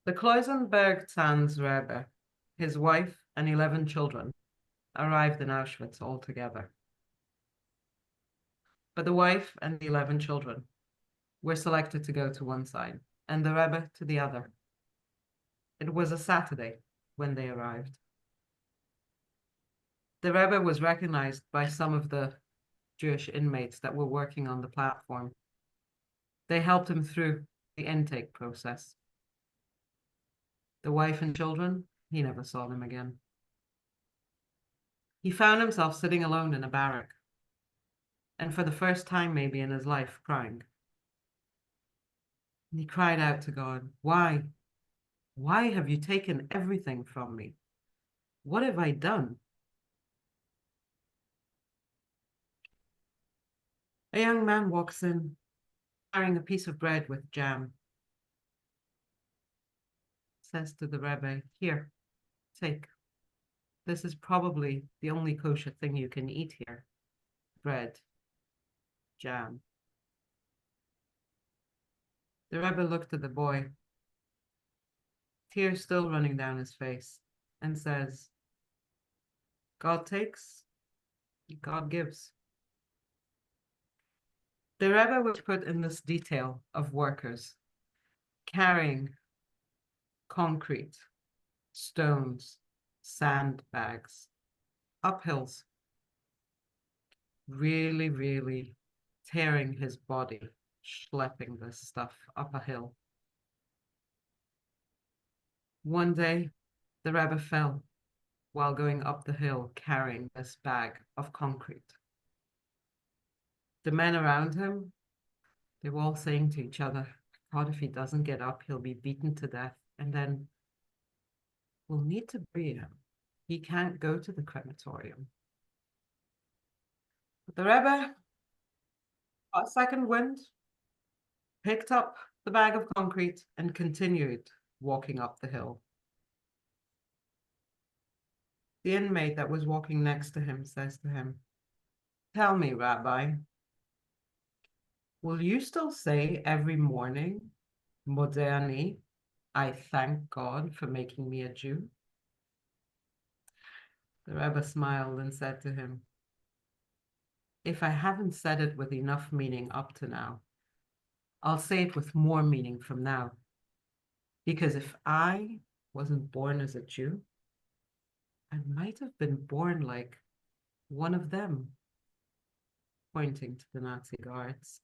The Klausenburg Sanz Rebbe, his wife, and 11 children arrived in Auschwitz all together. But the wife and the 11 children were selected to go to one side and the Rebbe to the other. It was a Saturday when they arrived. The Rebbe was recognized by some of the Jewish inmates that were working on the platform. They helped him through the intake process. The wife and children, he never saw them again. He found himself sitting alone in a barrack, and for the first time maybe in his life, crying. And he cried out to God, "Why? Why have you taken everything from me? What have I done?" A young man walks in, carrying a piece of bread with jam. Says to the Rebbe, "Here, take. This is probably the only kosher thing you can eat here. Bread, jam." The Rebbe looked at the boy, tears still running down his face, and says, "God takes, God gives." The Rebbe was put in this detail of workers carrying concrete, stones, sandbags, up hills, really, really tearing his body, schlepping this stuff up a hill. One day, the Rebbe fell while going up the hill carrying this bag of concrete. The men around him, they were all saying to each other, "God, if he doesn't get up, he'll be beaten to death, and then we'll need to bury him. He can't go to the crematorium." But the Rebbe got a second wind, picked up the bag of concrete, and continued walking up the hill. The inmate that was walking next to him says to him, "Tell me, Rabbi, will you still say every morning, 'Modeh ani,' I thank God for making me a Jew?" The Rebbe smiled and said to him, "If I haven't said it with enough meaning up to now, I'll say it with more meaning from now. Because if I wasn't born as a Jew, I might have been born like one of them," pointing to the Nazi guards.